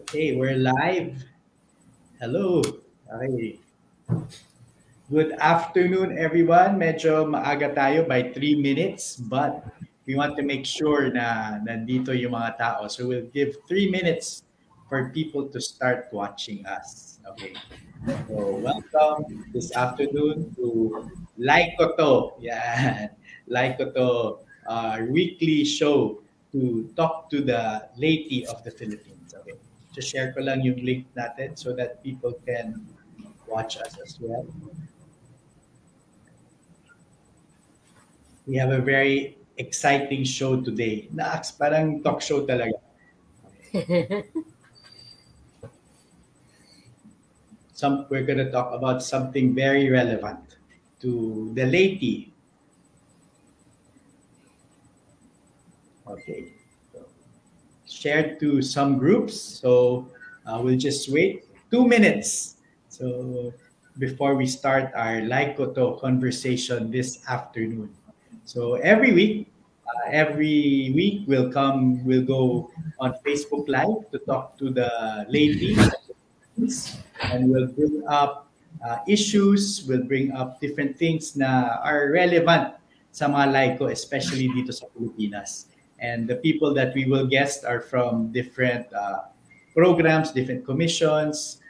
Okay, we're live. Hello. Okay. Good afternoon, everyone. Medyo maaga tayo by 3 minutes, but we want to make sure na nandito yung mga tao. So we'll give 3 minutes for people to start watching us. Okay. So welcome this afternoon to Like Koto. Yeah. Like Koto, our weekly show to talk to the laity of the Philippines. Okay. Just share ko lang yung link natin so that people can watch us as well. We have a very exciting show today. Naaks, parang talk show talaga. We're going to talk about something very relevant to the laity. Okay. So, shared to some groups. So we'll just wait 2 minutes. So before we start our Like Koto conversation this afternoon. So every week we'll go on Facebook Live to talk to the ladies and we'll bring up issues, we'll bring up different things na are relevant sa mga laiko, especially dito sa Pilipinas. And the people that we will guest are from different programs, different commissions,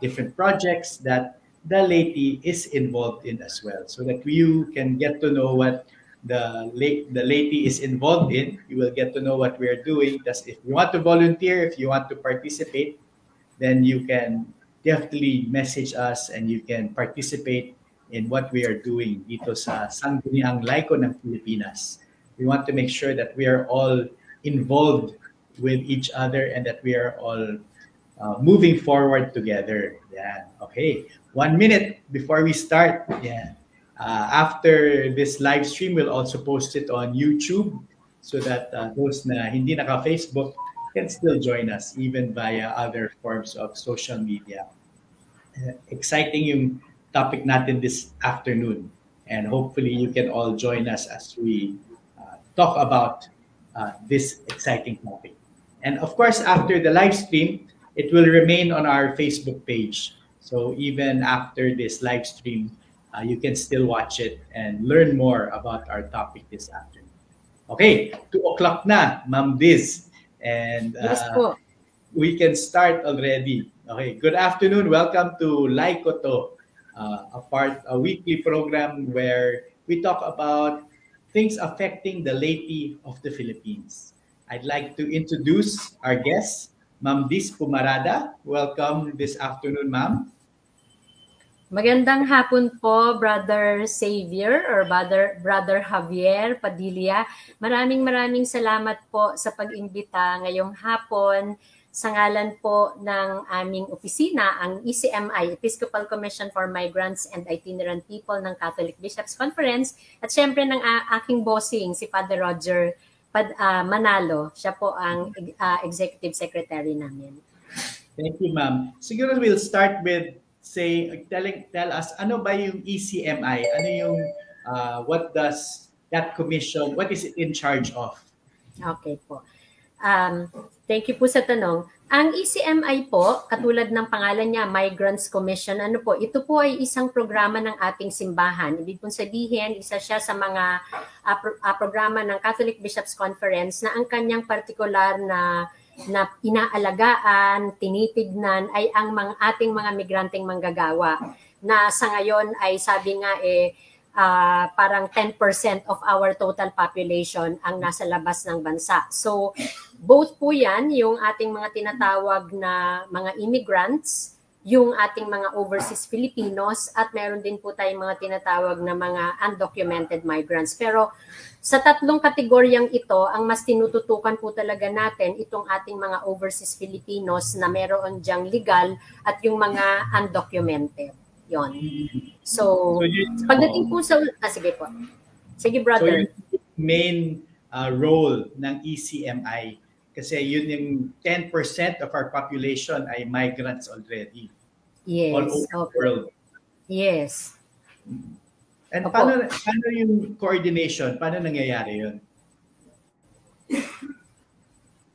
different projects that the laity is involved in as well, so that you can get to know what the laity is involved in. You will get to know what we are doing. Thus, if you want to volunteer, if you want to participate, then you can definitely message us and you can participate in what we are doing dito sa Sangguniang Laiko ng Pilipinas. We want to make sure that we are all involved with each other and that we are all moving forward together. Yeah. Okay. 1 minute before we start. Yeah. After this live stream, we'll also post it on YouTube so that those na hindi naka-Facebook can still join us even via other forms of social media. Exciting yung topic natin this afternoon. And hopefully you can all join us as we talk about this exciting topic. And of course, after the live stream, it will remain on our Facebook page. So even after this live stream, you can still watch it and learn more about our topic this afternoon. Okay, 2 o'clock na, Ma'am Diz. And yes po. We can start already. Okay, good afternoon. Welcome to Like Koto, a weekly program where we talk about things affecting the laity of the Philippines. I'd like to introduce our guest, Ma'am Diz Pumarada. Welcome this afternoon, ma'am. Magandang hapon po, Brother Xavier or Brother Javier Padilla. Maraming salamat po sa pag-imbita ngayong hapon sa ngalan po ng aming opisina, ang ECMI, Episcopal Commission for Migrants and Itinerant People ng Catholic Bishops Conference, at syempre ng aking bossing, si Father Roger Manalo. Siya po ang Executive Secretary namin. Thank you, ma'am. Siguro we'll start with tell us ano ba yung ECMI? Ano yung what does that commission, what is it in charge of? Okay po. Thank you po sa tanong. Ang ECMI po, katulad ng pangalan niya, Migrants Commission, ito po ay isang programa ng ating simbahan. Ibig pong sabihin, isa siya sa mga programa ng Catholic Bishops Conference na ang kanyang partikular na inaalagaan, tinitignan ay ang ating mga migranteng manggagawa na sa ngayon ay sabi nga parang 10% of our total population ang nasa labas ng bansa. So both po yan, yung ating mga tinatawag na mga immigrants, yung ating mga overseas Filipinos, at meron din po tayong mga tinatawag na mga undocumented migrants. Pero sa tatlong kategoryang ito, ang mas tinututukan po talaga natin itong ating mga overseas Filipinos na meron diyang legal at yung mga undocumented. Yon. So pagdating po sa... sige po. Sige, brother. So yung main role ng ECMI, kasi yun yung 10% of our population ay migrants already. Yes. All over the world. Yes. And paano yung coordination? Paano nangyayari yun?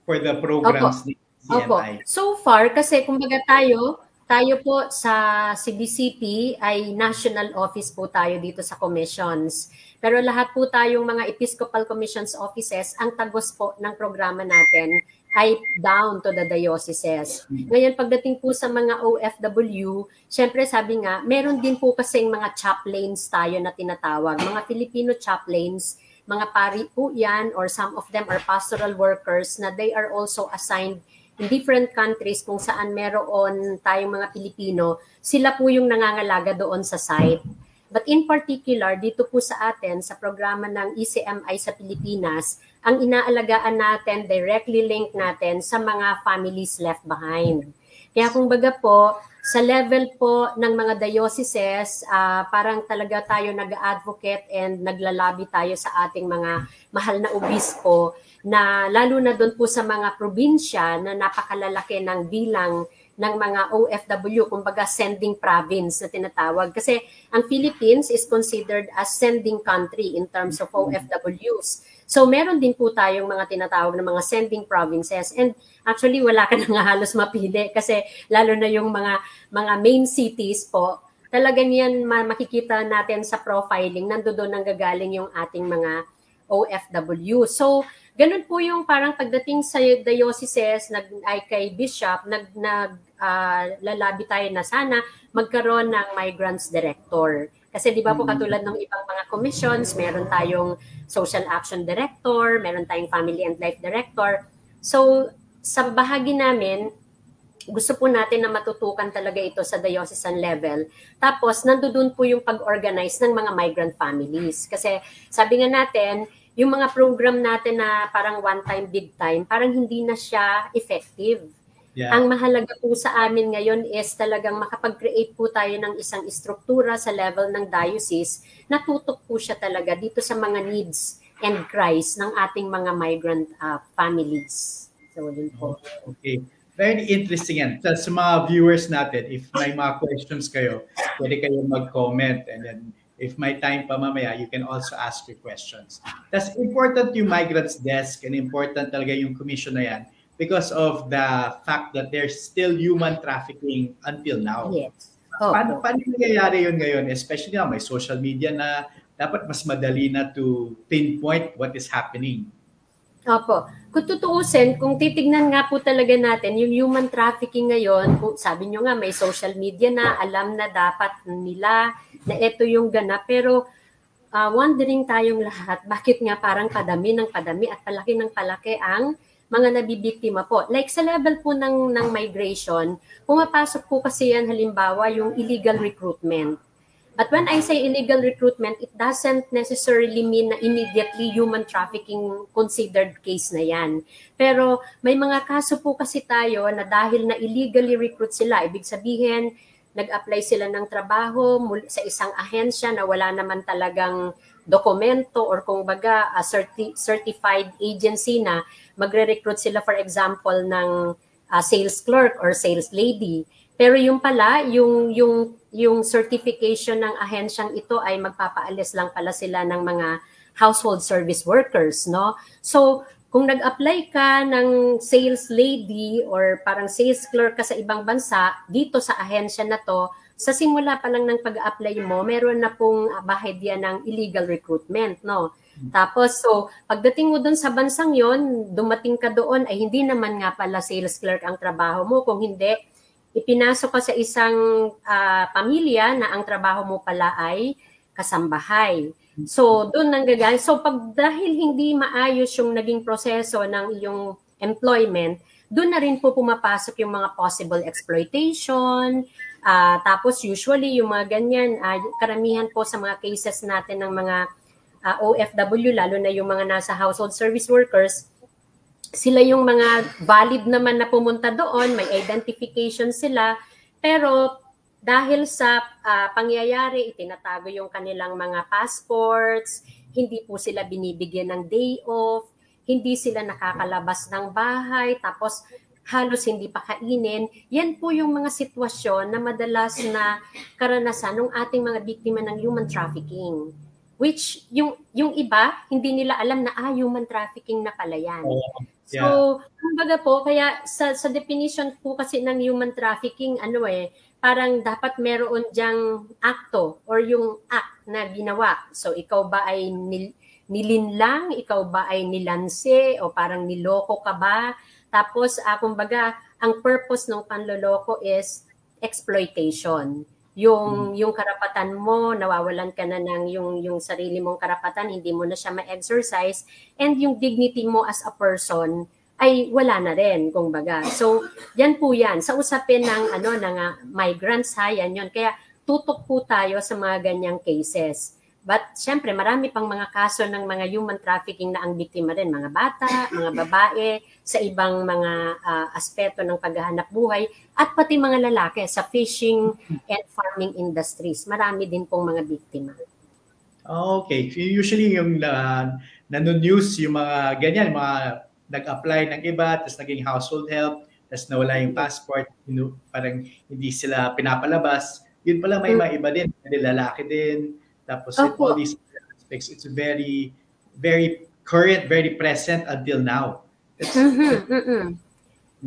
For the programs ni Opo. CMI? So far, kasi kumbaga tayo po sa CBCP ay national office po tayo dito sa commissions. Pero lahat po tayong mga Episcopal Commissions offices, ang tagos po ng programa natin ay down to the dioceses. Ngayon, pagdating po sa mga OFW, syempre sabi nga, meron din po kasing mga chaplains tayo na tinatawag, mga Filipino chaplains, mga pari po yan, or some of them are pastoral workers na they are also assigned in different countries kung saan meron tayong mga Pilipino, sila po yung nangangalaga doon sa site. But in particular, dito po sa atin, sa programa ng ECMI sa Pilipinas, ang inaalagaan natin, directly link natin sa mga families left behind. Kaya kung baga po, sa level po ng mga dioceses, parang talaga tayo nag-advocate and naglalabi tayo sa ating mga mahal na obispo na lalo na doon po sa mga probinsya na napakalalaki ng bilang ng mga OFW, kumbaga sending province na tinatawag. Kasi ang Philippines is considered as sending country in terms of OFWs. So meron din po tayong mga tinatawag na mga sending provinces. And actually wala ka na nga halos mapili kasi lalo na yung mga main cities po, talagang yan makikita natin sa profiling, nandoon nang gagaling yung ating mga OFW. So, ganun po yung parang pagdating sa dioceses, ay kay bishop, lalabi tayo na sana magkaroon ng migrants director. Kasi di ba po katulad ng ibang mga commissions, meron tayong social action director, meron tayong family and life director. So, sa bahagi namin, gusto po natin na matutukan talaga ito sa diocesan level. Tapos, nandoon po yung pag-organize ng mga migrant families. Kasi sabi nga natin, yung mga program natin na parang one time, big time, parang hindi na siya effective. Yeah. Ang mahalaga po sa amin ngayon is talagang makapag-create po tayo ng isang istruktura sa level ng diocese na tutok po siya talaga dito sa mga needs and cries ng ating mga migrant families. So, yun po. Okay. Very interesting yan. Sa mga viewers natin, if may mga questions kayo, pwede kayo mag-comment. And then, if may time pa mamaya, you can also ask your questions. That's important yung migrants desk and important talaga yung commission na yan because of the fact that there's still human trafficking until now. Yes. Paano nangyayari yun ngayon? Especially na may social media na dapat mas madali na to pinpoint what is happening. Opo. Kung tutuusin, kung titignan nga po talaga natin, yung human trafficking ngayon, kung sabi nyo nga may social media na, alam na dapat nila na ito yung ganap. Pero wondering tayong lahat, bakit nga parang padami ng padami at palaki ng palaki ang mga nabibiktima po. Like sa level po ng migration, pumapasok po kasi yan halimbawa yung illegal recruitment. But when I say illegal recruitment, it doesn't necessarily mean na immediately human trafficking considered case na yan. Pero may mga kaso po kasi tayo na dahil na illegally recruit sila, ibig sabihin, nag-apply sila ng trabaho sa isang ahensya na wala naman talagang dokumento or kung baga certified agency na magre-recruit sila for example ng sales clerk or sales lady. Pero yung pala, yung certification ng ahensyang ito ay magpapaalis lang pala sila ng mga household service workers, no? So, kung nag-apply ka ng sales lady or parang sales clerk ka sa ibang bansa, dito sa ahensya na to, sa simula pa lang ng pag-apply mo, meron na pong bahidya ng illegal recruitment, no? Tapos, so, pagdating mo dun sa bansang yon, dumating ka doon, ay hindi naman nga pala sales clerk ang trabaho mo, kung hindi, ipinasok ka sa isang pamilya na ang trabaho mo pala ay kasambahay. So, doon nanggagaling. So, dahil hindi maayos yung naging proseso ng iyong employment, doon na rin po pumapasok yung mga possible exploitation. Tapos, usually, yung mga ganyan, karamihan po sa mga cases natin ng mga OFW, lalo na yung mga nasa household service workers, sila yung mga valid naman na pumunta doon, may identification sila, pero dahil sa pangyayari, itinatago yung kanilang mga passports, hindi po sila binibigyan ng day off, hindi sila nakakalabas ng bahay, tapos halos hindi pa kainin. Yan po yung mga sitwasyon na madalas na karanasan ng ating mga biktima ng human trafficking. Which yung iba, hindi nila alam na human trafficking na pala yan. Yeah. So, kumbaga po, kaya sa definition po kasi ng human trafficking, parang dapat meron diyang akto or yung act na ginawa. So, ikaw ba ay nilinlang? Ikaw ba ay nilanse? O parang niloko ka ba? Tapos, kumbaga, ang purpose ng panloloko is exploitation. Yung karapatan mo, nawawalan ka na ng yung sarili mong karapatan, hindi mo na siya ma-exercise, and yung dignity mo as a person ay wala na rin, kumbaga. So, yan po yan. Sa usapin ng migrants, yan yun. Kaya tutok po tayo sa mga ganyang cases. But syempre, marami pang mga kaso ng mga human trafficking na ang biktima rin, mga bata, mga babae, sa ibang mga aspeto ng paghahanap buhay, at pati mga lalaki sa fishing and farming industries. Marami din pong mga biktima. Okay. Usually yung nano-news yung mga ganyan, mga nag-apply ng iba, tapos naging household help, tapos nawala yung passport, parang hindi sila pinapalabas. Yun pala may mga iba din, lalaki din. Tapos all these aspects, it's very, very current, very present until now.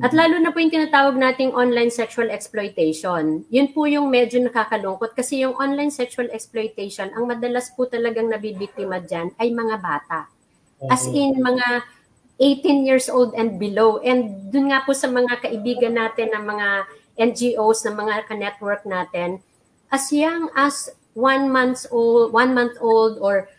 At lalo na po yung tinatawag nating online sexual exploitation. Yun po yung medyo nakakalungkot kasi yung online sexual exploitation, ang madalas po talagang nabibiktima dyan ay mga bata. As in mga 18 years old and below. And dun nga po sa mga kaibigan natin ng mga NGOs, ng mga ka-network natin, as young as 1 month old, or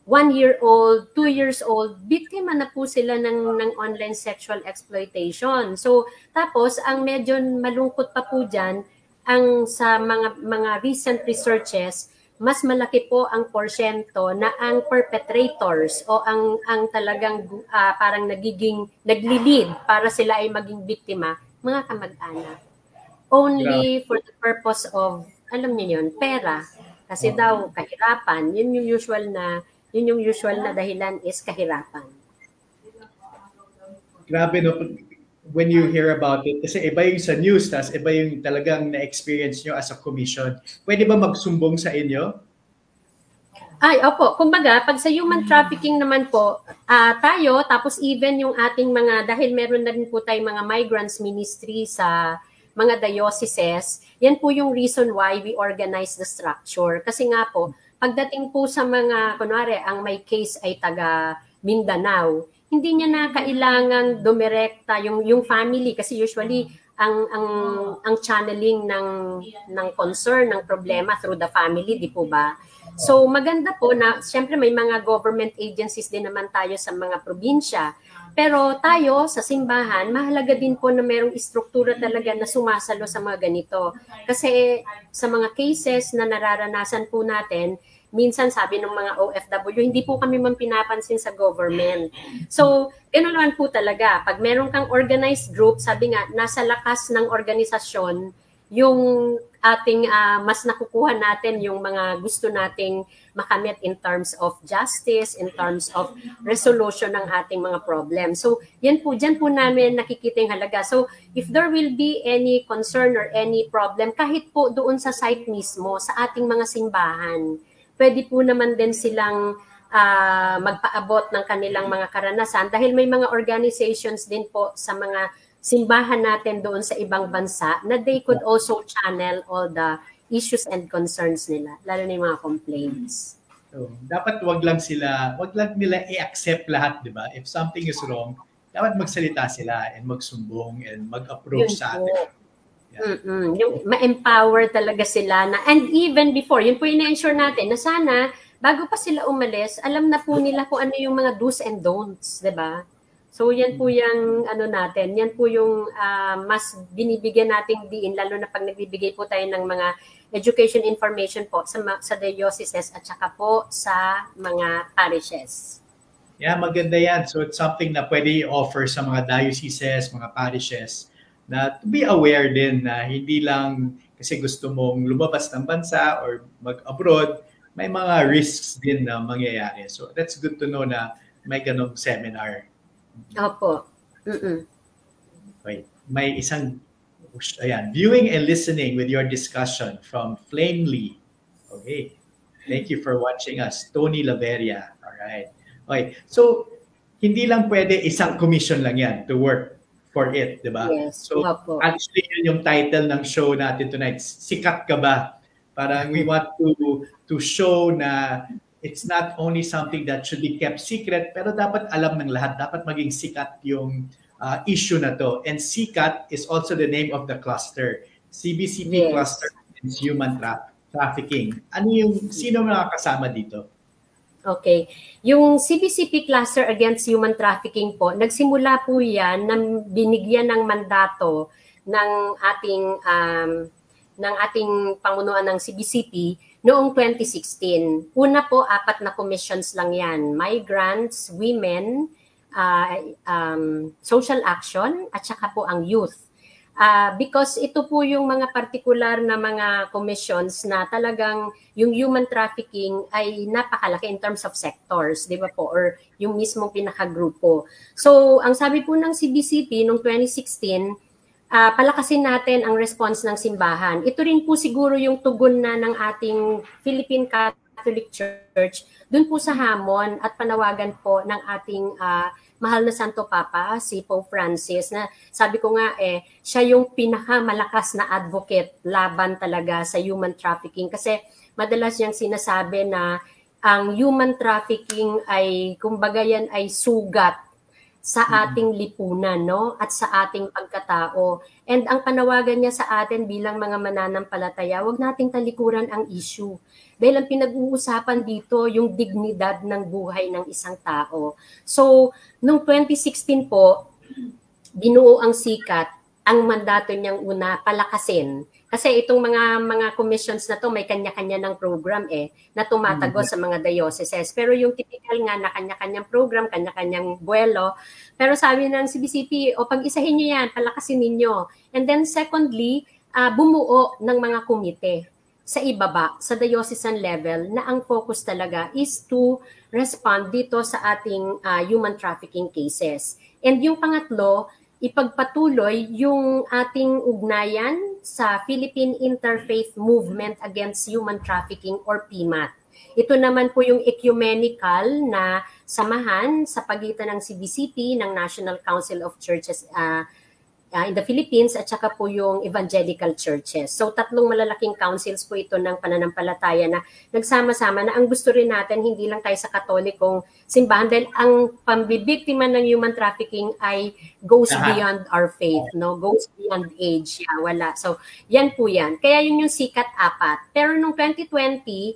1 year old, 2 years old, biktima na po sila ng online sexual exploitation. So, tapos, ang medyo malungkot pa po dyan, ang sa mga recent researches, mas malaki po ang porsyento na ang perpetrators o ang talagang parang nagli-lead para sila ay maging biktima, mga kamag-anak. Only for the purpose of, alam niyo yun, pera. Kasi daw kahirapan, yun yung usual na dahilan is kahirapan. Grabe no, when you hear about it, kasi iba yung sa news, tas iba yung talagang na-experience nyo as a commission. Pwede ba magsumbong sa inyo? Ay, opo. Kumbaga, pag sa human trafficking naman po, tayo, tapos even yung ating dahil meron na rin po tayong mga migrants ministry sa mga dioceses, yan po yung reason why we organize the structure. Kasi nga po, pagdating po sa mga, kunwari, ang may case ay taga Mindanao, hindi niya na kailangan dumirekta yung family kasi usually ang channeling ng concern, ng problema through the family, di po ba? So maganda po na siyempre may mga government agencies din naman tayo sa mga probinsya. Pero tayo sa simbahan, mahalaga din po na mayroong istruktura talaga na sumasalo sa mga ganito. Kasi sa mga cases na nararanasan po natin, minsan sabi ng mga OFW, hindi po kami man pinapansin sa government. So, gano'n naman po talaga. Pag meron kang organized group, sabi nga, nasa lakas ng organisasyon, yung ating mas nakukuha natin yung mga gusto nating makamit in terms of justice, in terms of resolution ng ating mga problem. So, dyan po namin nakikita yung halaga. So, if there will be any concern or any problem, kahit po doon sa site mismo, sa ating mga simbahan, pwede po naman din silang magpaabot ng kanilang mga karanasan dahil may mga organizations din po sa mga simbahan natin doon sa ibang bansa na they could also channel all the issues and concerns nila, lalo na yung mga complaints. So, dapat wag lang nila i-accept lahat, di ba? If something is wrong, dapat magsalita sila and magsumbong and mag-approach sa atin. Yung ma-empower talaga sila na, and even before, yun po yung na-ensure natin na sana, bago pa sila umalis, alam na po nila kung ano yung mga do's and don'ts, di ba? So yan po yung natin, yan po yung mas binibigyan nating diin, lalo na pag nagbibigay po tayo ng mga education information po sa dioceses at saka po sa mga parishes. Yeah, maganda yan. So it's something na pwede i-offer sa mga dioceses, mga parishes, na to be aware din na hindi lang kasi gusto mong lumabas ng bansa or mag-abroad, may mga risks din na mangyayari. So that's good to know na may ganong seminar. Opo. Okay. May isang, viewing and listening with your discussion from Flamely. Okay. Thank you for watching us. Tony Laveria. All right. Okay. So, hindi lang pwede isang commission lang yan to work for it, di ba? Yes. So actually yun yung title ng show natin tonight, Sikat Ka Ba? Parang we want to show na it's not only something that should be kept secret, pero dapat alam ng lahat, dapat maging sikat yung issue na to. And sikat is also the name of the cluster. CBCP Cluster Against Human Trafficking. Sino mga kasama dito? Okay. Yung CBCP Cluster Against Human Trafficking po, nagsimula po yan na binigyan ng mandato ng ating pamunuan ng CBCP noong 2016. Una po, 4 na commissions lang yan. Migrants, women, social action, at saka po ang youth. Because ito po yung mga particular na mga commissions na talagang yung human trafficking ay napakalaki in terms of sectors, di ba po? Or yung mismong pinakagrupo. So, ang sabi po ng CBCP noong 2016, palakasin natin ang response ng simbahan. Ito rin po siguro yung tugon na ng ating Philippine Catholic Church dun po sa hamon at panawagan po ng ating mahal na Santo Papa, si Pope Francis, na sabi ko nga siya yung pinakamalakas na advocate laban talaga sa human trafficking. Kasi madalas niyang sinasabi na ang human trafficking ay, kumbaga yan ay sugat sa ating lipunan, no? At sa ating pagkatao. And ang panawagan niya sa atin bilang mga mananampalataya, wag nating talikuran ang issue. Dahil ang pinag-uusapan dito, yung dignidad ng buhay ng isang tao. So, noong 2016 po, binuo ang sikat, ang mandato niyang una, palakasin. Kasi itong mga commissions na to may kanya-kanya ng program na tumatagos sa mga dioceses. Pero yung typical nga na kanya-kanyang program, kanya-kanyang buwelo. Pero sabi ng CBCP, pag-isahin niyo yan, palakasin ninyo. And then secondly, bumuo ng mga komite sa ibaba, sa diocesan level, na ang focus talaga is to respond dito sa ating human trafficking cases. And yung pangatlo, ipagpatuloy yung ating ugnayan sa Philippine Interfaith Movement Against Human Trafficking or PMAT. Ito naman po yung ecumenical na samahan sa pagitan ng CBCP, ng National Council of Churches in the Philippines, at saka po yung evangelical churches. So 3 malalaking councils po ito ng pananampalataya na nagsama-sama, na ang gusto rin natin hindi lang tayo sa Katolikong simbahan, dahil ang pambibiktima ng human trafficking ay goes beyond our faith, no? Goes beyond age. Wala. So yan po yan. Kaya yun yung sikat 4. Pero nung 2020,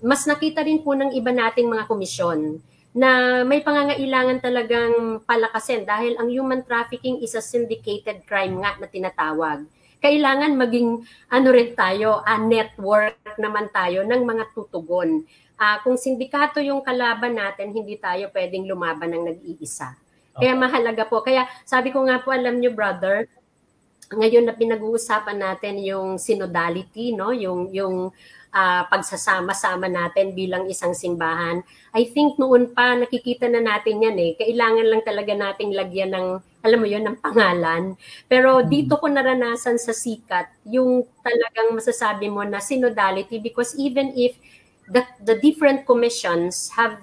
mas nakita rin po ng iba nating mga komisyon na may pangangailangan talagang palakasin dahil ang human trafficking is a syndicated crime nga na tinatawag. Kailangan maging rin tayo, network naman tayo ng mga tutugon. Kung sindikato yung kalaban natin, hindi tayo pwedeng lumaban ng nag-iisa. Kaya mahalaga po. Kaya sabi ko nga po, alam nyo brother, ngayon na pinag-uusapan natin yung synodality, no? Yung pagsasama-sama natin bilang isang simbahan. I think noon pa nakikita na natin yan Kailangan lang talaga nating lagyan ng, alam mo yun, ng pangalan. Pero dito ko naranasan sa sikat yung talagang masasabi mo na synodality, because even if the different commissions have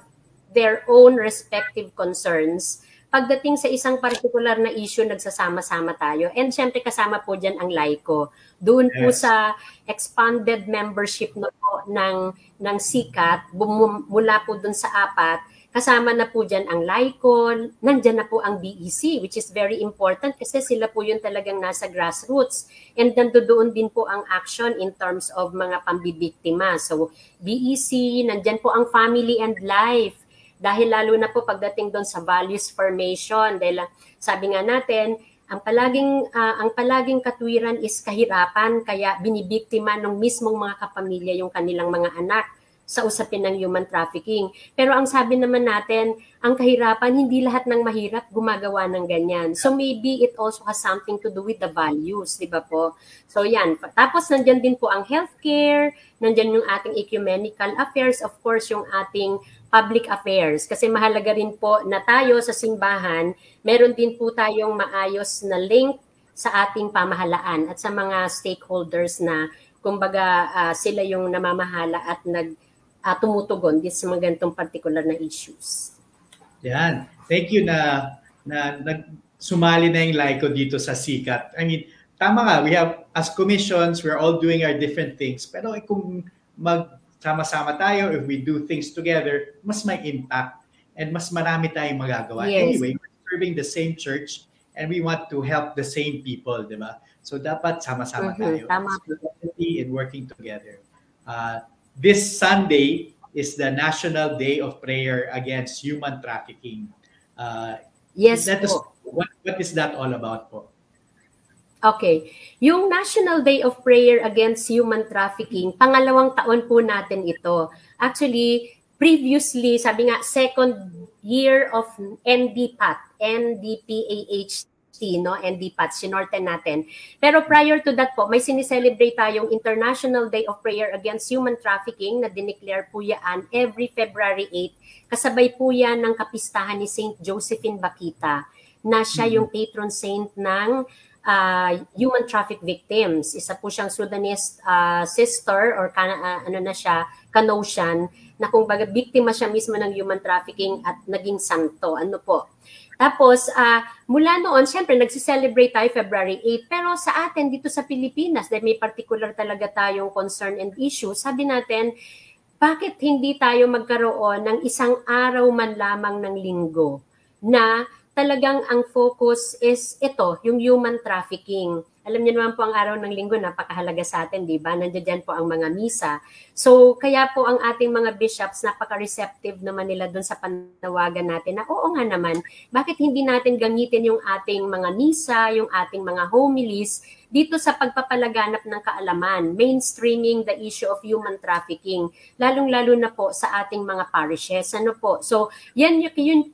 their own respective concerns, pagdating sa isang particular na issue, nagsasama-sama tayo. And syempre kasama po dyan ang laiko. Doon po sa expanded membership na po ng sikat, mula po doon sa 4, kasama na po dyan ang laiko, nandyan na po ang BEC, which is very important kasi sila po yun talagang nasa grassroots. And nandoon din po ang action in terms of mga pambibiktima. So BEC, nandyan po ang family and life. Dahil lalo na po pagdating doon sa values formation, dahil sabi nga natin, ang palaging katwiran is kahirapan, kaya binibiktima ng mismong mga kapamilya yung kanilang mga anak sa usapin ng human trafficking. Pero ang sabi naman natin, ang kahirapan, hindi lahat ng mahirap gumagawa ng ganyan. So maybe it also has something to do with the values, di ba po? So yan. Tapos nandyan din po ang healthcare, nandyan yung ating ecumenical affairs, of course yung ating public affairs. Kasi mahalaga rin po na tayo sa simbahan, meron din po tayong maayos na link sa ating pamahalaan at sa mga stakeholders na kumbaga sila yung namamahala at tumutugon din sa mga ganitong particular na issues. Yan. Thank you na sumali na yung Laiko dito sa Sikat. I mean, tama nga, we have, as commissions, we're all doing our different things. Pero kung magsama-sama tayo, if we do things together, mas may impact and mas marami tayong magagawa. Yes. Anyway, we're serving the same church and we want to help the same people, di ba? So dapat sama-sama tayo. Tama. In working together. This Sunday is the National Day of Prayer Against Human Trafficking. Yes po. What is that all about po? Okay. Yung National Day of Prayer Against Human Trafficking, pangalawang taon po natin ito. Actually, previously, sabi nga, second year of NDPAT, no? NDPAT, sinorte natin. Pero prior to that po, may sinicelebrate tayong International Day of Prayer Against Human Trafficking na dineclare po yan every February 8. Kasabay po yan ng kapistahan ni Saint Josephine Bakhita na siya yung patron saint ng human traffic victims. Isa po siyang Sudanese sister or Kanosian na kung baga biktima siya mismo ng human trafficking at naging santo. Ano po? Tapos, mula noon, syempre, nagsiselebrate tayo February 8. Pero sa atin, dito sa Pilipinas, dahil may particular talaga tayong concern and issue, sabi natin, bakit hindi tayo magkaroon ng isang araw man lamang ng linggo na talagang ang focus is ito, yung human trafficking. Alam niyo naman po ang araw ng linggo, napakahalaga sa atin, di ba? Nandiyan po ang mga misa. So, kaya po ang ating mga bishops, napaka-receptive naman nila doon sa panawagan natin na oo nga naman, bakit hindi natin gamitin yung ating mga misa, yung ating mga homilies, dito sa pagpapalaganap ng kaalaman, mainstreaming the issue of human trafficking, lalong-lalo na po sa ating mga parishes. Ano po? So, yun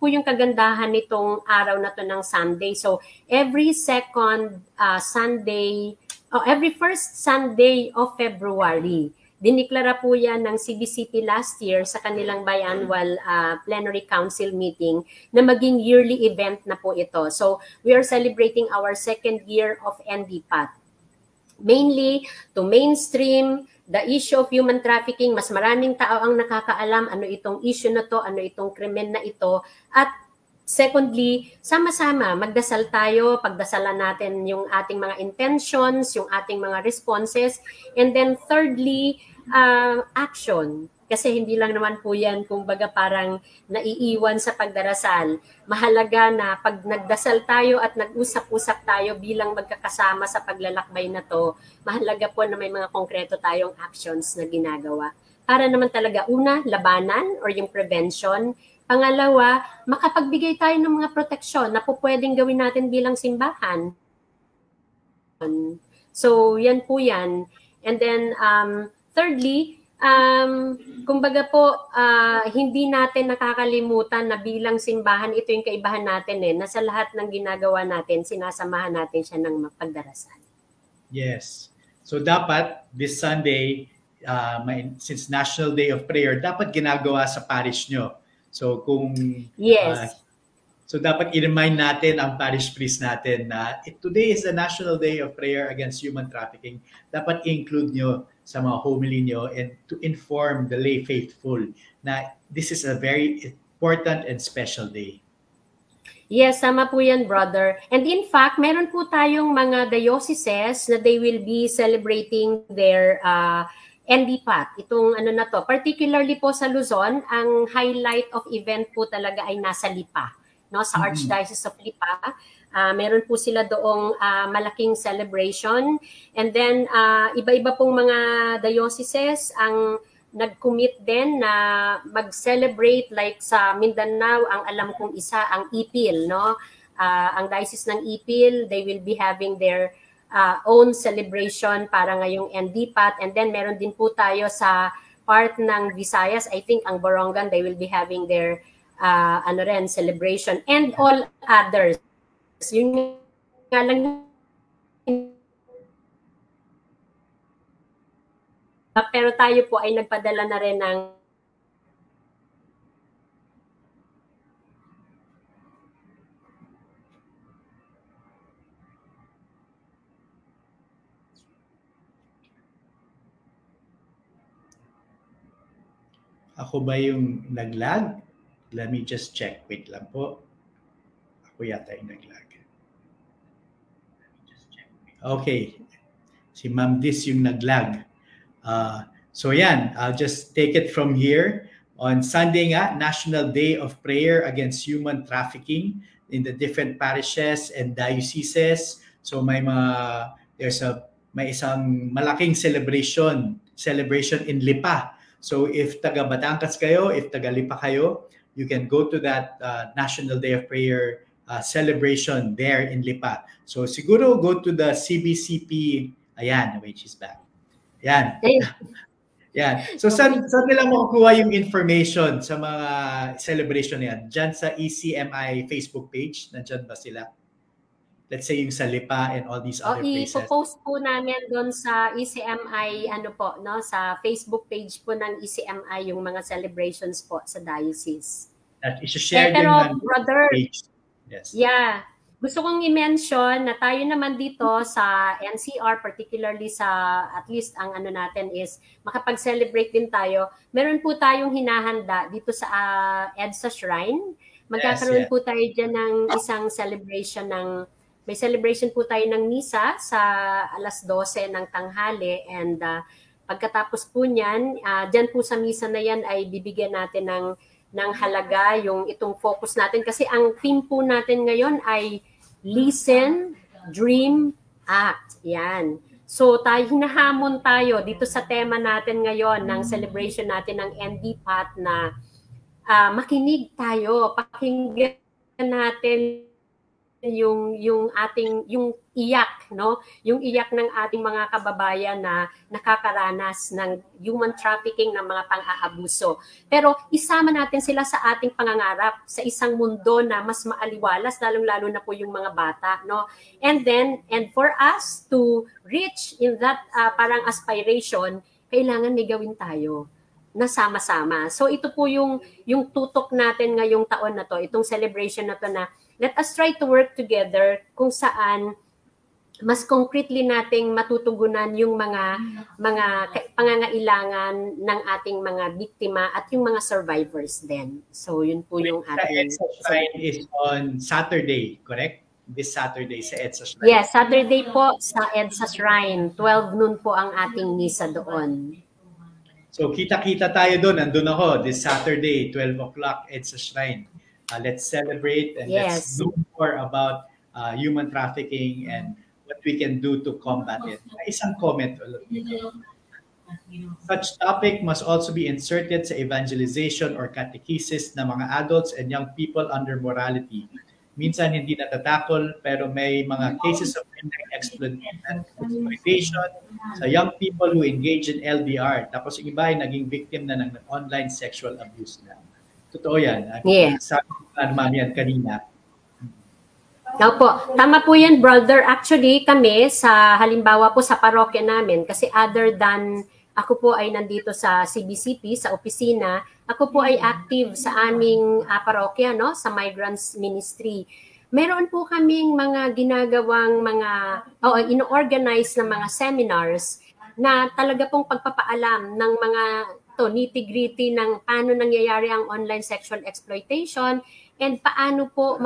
po yung kagandahan nitong araw na to ng Sunday. So, every second Sunday, every first Sunday of February, diniklara po yan ng CBCP last year sa kanilang biannual plenary council meeting na maging yearly event na po ito. So, we are celebrating our second year of NDPAT. Mainly to mainstream the issue of human trafficking. Mas maraming tao ang nakakaalam ano itong issue na to, ano itong krimen na ito. At secondly, sama-sama, magdasal tayo, pagdasalan natin yung ating mga intentions, yung ating mga responses. And then thirdly, action. Kasi hindi lang naman po yan, kumbaga parang naiiwan sa pagdarasal. Mahalaga na pag nagdasal tayo at nag-usap-usap tayo bilang magkakasama sa paglalakbay na to, mahalaga po na may mga konkreto tayong actions na ginagawa. Para naman talaga, una, labanan or yung prevention. Pangalawa, makapagbigay tayo ng mga proteksyon na po pwedeng gawin natin bilang simbahan. So, yan po yan. And then, thirdly, kumbaga po, hindi natin nakakalimutan na bilang simbahan, ito yung kaibahan natin na sa lahat ng ginagawa natin, sinasamahan natin siya ng pagdarasal. Yes. So dapat, this Sunday, since National Day of Prayer, dapat ginagawa sa parish nyo. So kung... Yes. So dapat i-remind natin ang parish priest natin na today is the National Day of Prayer Against Human Trafficking. Dapat include nyo sa mga homily nyo and to inform the lay faithful na this is a very important and special day. Yes, tama po yan, brother. And in fact, meron po tayong mga dioceses na they will be celebrating their NDPAT. Itong ano na to, particularly po sa Luzon, ang highlight of event po talaga ay nasa Lipa. No, sa Archdiocese of Lipa, meron po sila doong malaking celebration. And then, iba-iba pong mga dioceses ang nag-commit din na mag-celebrate, like sa Mindanao, ang alam kong isa, ang Ipil. No? Ang Diocese ng Ipil, they will be having their own celebration para ngayong NDPAT. And then, meron din po tayo sa part ng Visayas, I think ang Borongan, they will be having their celebration, and all others. Yun nga lang. Pero tayo po ay nagpadala na rin ng Ako ba yung naglag? Let me just check. Wait lang po. Ako yata yung nag-lag. Okay. Si Ma'am Dis yung nag-lag. So yan, I'll just take it from here. On Sunday nga, National Day of Prayer Against Human Trafficking in the different parishes and dioceses. So may isang malaking celebration in Lipa. So if taga Batangas kayo, if taga Lipa kayo, you can go to that National Day of Prayer celebration there in Lipa. So siguro go to the CBCP. Ayan, wait, she's back. Ayan. Yan. So saan nila makukuha yung information sa mga celebration yan? Diyan sa ECMI Facebook page, nandiyan ba sila? Let's say yung sa Lipa and all these other places. I-post po namin doon sa ECMI sa Facebook page po ng ECMI yung mga celebrations po sa diocese. At i-share din ng brother, page. Yes. Yeah. Gusto kong i-mention na tayo naman dito sa NCR, particularly sa at least ang natin is makapag-celebrate din tayo. Meron po tayong hinahanda dito sa EDSA Shrine. Magkakaroon po tayo dyan ng isang celebration may celebration po tayo ng misa sa alas 12 ng tanghali and pagkatapos po niyan, dyan po sa misa na yan ay bibigyan natin ng halaga itong focus natin kasi ang theme po natin ngayon ay Listen, Dream, Act. Yan. So hinahamon tayo dito sa tema natin ngayon ng celebration natin ng NDPAT na makinig tayo, pakinggan natin yung iyak, yung iyak ng ating mga kababayan na nakakaranas ng human trafficking ng mga pang-aabuso. Pero isama natin sila sa ating pangangarap sa isang mundo na mas maaliwalas, lalong-lalo na po yung mga bata, And for us to reach in that parang aspiration, kailangan may gawin tayo na sama-sama. So ito po yung tutok natin ngayong taon na to, itong celebration na to na let us try to work together kung saan mas concretely nating matutugunan yung mga pangangailangan ng ating mga biktima at yung mga survivors din. So yun po yung ating... EDSA Shrine is on Saturday, correct? This Saturday sa EDSA Shrine. Yes, Saturday po sa EDSA Shrine. 12 noon po ang ating misa doon. So kita-kita tayo doon. Nandun ako this Saturday, 12 o'clock, EDSA Shrine. Let's celebrate and let's know more about human trafficking and what we can do to combat it. Isang comment ulit dito. Such topic must also be inserted sa evangelization or catechesis ng mga adults and young people under morality. Minsan hindi natatakol pero may mga cases of exploitation sa young people who engage in LDR. Tapos yung iba ay naging victim na ng online sexual abuse na. Totoo yan. Sabi ko naman yan kanina. Opo, tama po yan, brother. Actually, kami halimbawa po sa parokya namin, kasi other than ako po ay nandito sa CBCP, sa opisina, ako po ay active sa aming parokya, sa Migrants Ministry. Meron po kaming mga ginagawang ino-organize na mga seminars na talaga pong pagpapaalam ng mga nitty-gritty ng paano nangyayari ang online sexual exploitation and paano po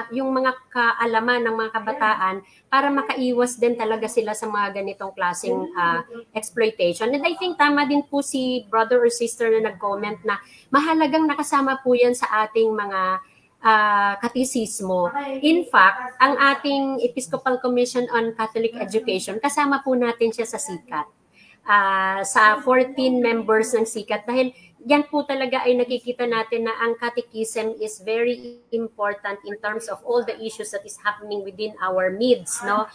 yung mga kaalaman ng mga kabataan para makaiwas din talaga sila sa mga ganitong klaseng exploitation. And I think tama din po si brother or sister na nag-comment na mahalagang nakasama po yan sa ating mga katisismo. In fact, ang ating Episcopal Commission on Catholic Education, kasama po natin siya sa SICAT. Sa 14 members ng SICAT dahil yan po talaga ay nakikita natin na ang catechism is very important in terms of all the issues that is happening within our midst, na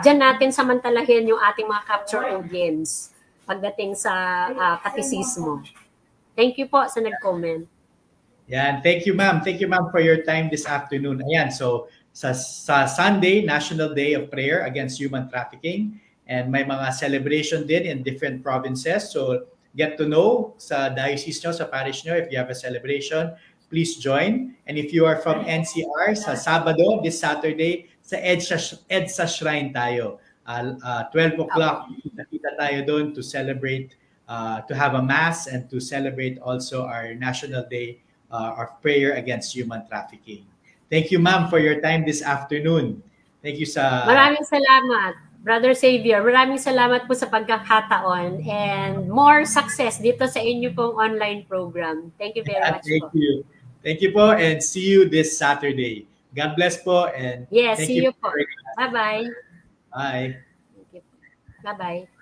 dyan natin samantalahin yung ating mga capture audience pagdating sa katekismo. Thank you po sa nag-comment. Yan, thank you ma'am for your time this afternoon. Ayan, so sa Sunday, National Day of Prayer Against Human Trafficking. And may mga celebration din in different provinces. So get to know sa diocese nyo, sa parish nyo, if you have a celebration, please join. And if you are from NCR, sa Sabado, this Saturday, sa EDSA Shrine tayo. 12 o'clock, nakita tayo doon to celebrate, to have a mass and to celebrate also our National Day our prayer against human trafficking. Thank you, ma'am, for your time this afternoon. Thank you sa... Maraming salamat, Brother Xavier. Maraming salamat po sa pagkakataon and more success dito sa inyo pong online program. Thank you very much Thank po. you. Thank you po and see you this Saturday. God bless po and yes, thank see you po. for... Bye-bye. Bye. Bye-bye.